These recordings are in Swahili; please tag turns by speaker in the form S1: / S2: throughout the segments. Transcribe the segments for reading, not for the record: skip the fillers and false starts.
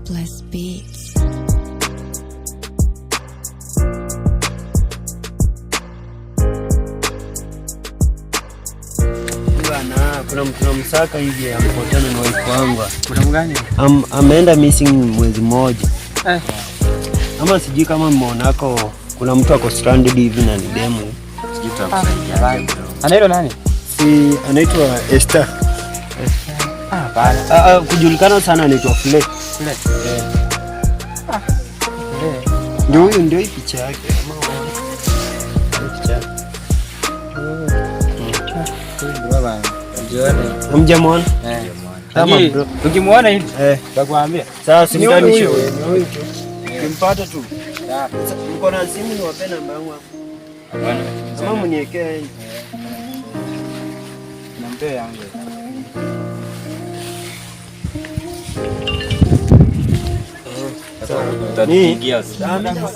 S1: Sleepless Beats.
S2: Kuna mtu na msaka hivi amepotana na wife wangu.
S3: Kuna mgani?
S2: Ameenda missing mwezi mmoja. Ama sijui kama mmeonako kuna mtu ako stranded hivi na ni demo.
S3: Sijui tutamsaidia. Anaitwa nani?
S2: Si anaitwa Esther.
S3: Bana.
S2: Kujulikana sana anaitwa Fleck.
S3: Fleck.
S2: Ndio huyu, ndio hii picha yake. Hamjamwona?
S3: Kama bro. Ukimwona hivi takwambia.
S2: Sasa simtanisho. Kimpata tu. Niko na simu ni wape namba yangu hapo.
S3: Hapana.
S2: Kama mniekee.
S3: Nampea yangu.
S2: Tutapigia
S1: sana.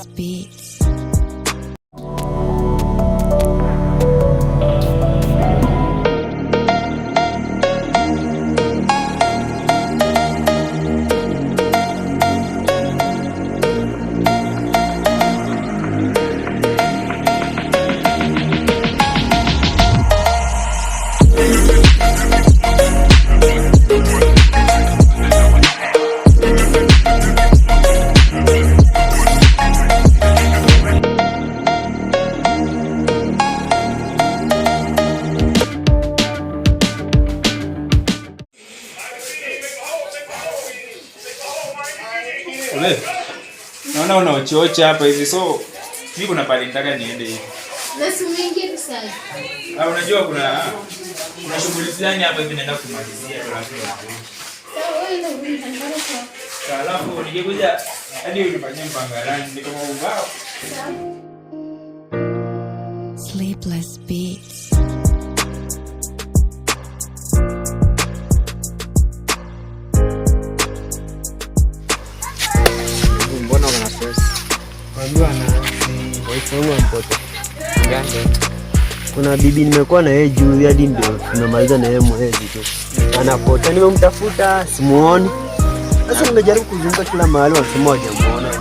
S3: Naona unaochocha hapa hivi, so mimi kuna pale nitaka niende hivi.
S4: Lazima uingie sasa.
S3: Unajua kuna shughuli fulani hapa hivi naenda kumalizia alafu.
S4: Sawa, wewe ndio unataka kwa.
S3: Alafu nikikuja hadi unifanyie mpangalani niko kama ubao.
S1: Sleepless Beats.
S3: Mbona una stress?
S2: Unajua na wife wangu ampote.
S3: Gani?
S2: Kuna bibi nimekuwa na yeye juu hadi ndio tunamaliza na yeye mwezi tu. Anapotea, nimemtafuta simuoni. Sasa nimejaribu kuzunguka kila mahali wanasema hawajamuona.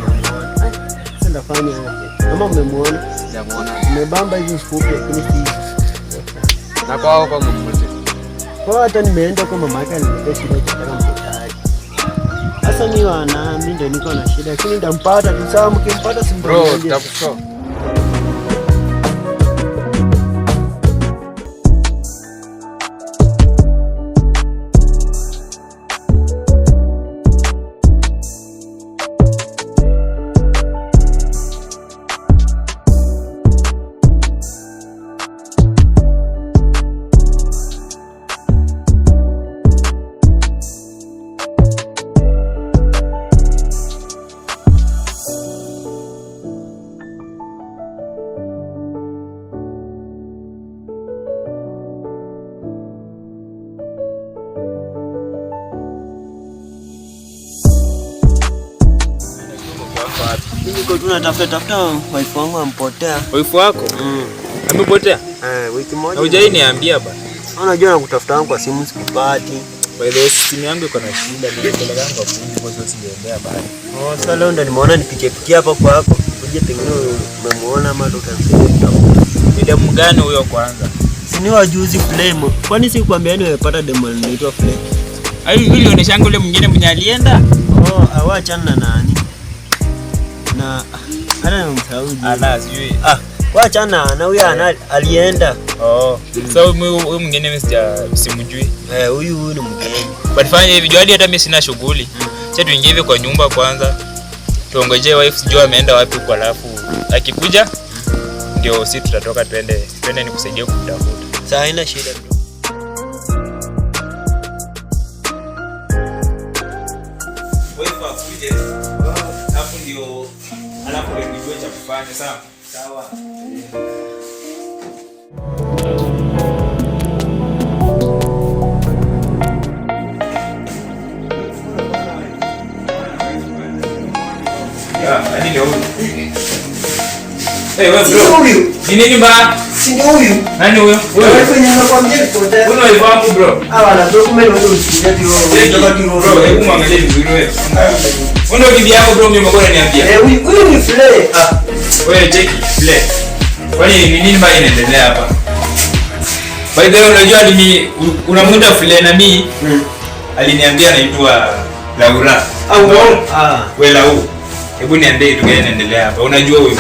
S2: Sasa ndafanya aje? Kama mmemwona?
S3: Sijamuona.
S2: Nimebamba hizo fupi lakini si.
S3: Na kwao kwa mmoja.
S2: Kwa hata nimeenda kwa mama yake alinipa shida kutaka mtoto wake. Sasa mimi ndio niko na shida lakini ndampata tu, sawa mkimpata
S3: bro, tutakushow.
S2: Niko tunatafuta wife wangu ampotea.
S3: Wife wako? Amepotea?
S2: Wiki moja.
S3: Hujai niambia bana.
S2: Unajua nakutafuta wangu kwa simu sikupati.
S3: By the way, simu yangu iko na shida, nimepeleka kwa fundi kwa sababu sijaendea bana.
S2: Sasa leo ndo nimeona nipikie hapa kwako. Uje pengine umemuona ama ndo utanisaidia.
S3: Ni demu gani huyo kwanza?
S2: Si ni wajuzi Flame. Kwani sikwambia ni umepata demu anaitwa Flame?
S3: Yule oneshangu yule mwingine mwenye alienda?
S2: Awachana na nani? Na ana msahau.
S3: Sijui.
S2: Waachana na huyo alienda.
S3: So huyu mwingine mimi simjui.
S2: Huyu ni mgeni.
S3: But fanya hivi, hadi hata mimi sina shughuli. Sasa tuingie hivi kwa nyumba kwanza. Tuongojee wife sijui ameenda wapi huko, alafu akikuja ndio sisi tutatoka twende nikusaidie kumtafuta.
S2: Sasa haina shida bro.
S3: Wife akuje. Alafu ndio nijue cha kufanya, sawa? Sawa. Hey, wewe bro. Ni nini ba?
S2: Si ndio huyu?
S3: Nani huyo?
S2: Huyo kwenye nakwambia kipotea.
S3: Uno ifahamu bro.
S2: Hawa na document wao usikia tu wao.
S3: Bro, hebu mwangalie vizuri wewe. Uno kibi yako bro, mimi mbona niambia?
S2: Huyu ni Flay.
S3: Wewe cheki Flay. Kwani ni nini mbaya inaendelea hapa? By the way, unajua ni unamuita Flay na mimi aliniambia anaitwa Laura. Wewe Laura. Hebu niambie kitu gani inaendelea hapa? Unajua huyu?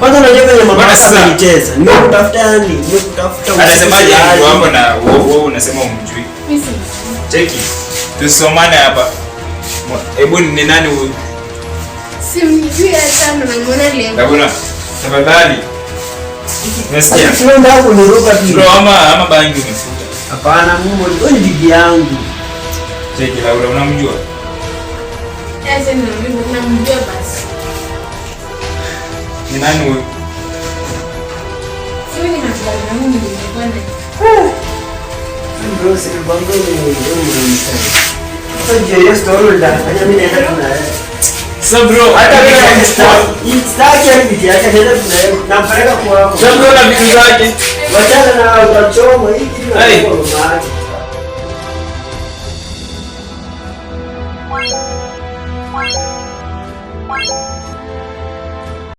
S2: Kwanza unajua kwenye mama sasa nicheza. Nimekutafuta yani, nimekutafuta.
S3: Anasemaje ndio hapo na wewe unasema umjui?
S4: Mimi
S3: Cheki. Tusomane hapa. Hebu ni nani huyu?
S4: simjui hata ndo namuona leo.
S3: Laura. Tafadhali. Nasikia.
S2: Tunaenda hapo ni roba tu.
S3: Bro, ama bangi umefuta.
S2: Hapana, Mungu ni bibi yangu.
S3: Cheki Laura, unamjua?
S4: Sasa namjua basi.
S3: Ni nani huyu?
S4: Sio ni mabwana wangu nilikuwa na.
S2: Bro, sisi bango ni mwanamke. Sasa je, story ndio mimi naenda kuna.
S3: So bro,
S2: Hata mimi sitaki hivi yake naenda kuna nampeleka kwa wako.
S3: so bro na vitu zake.
S2: Wachana na wachoma hiki na
S3: Hey.
S2: kwa maana.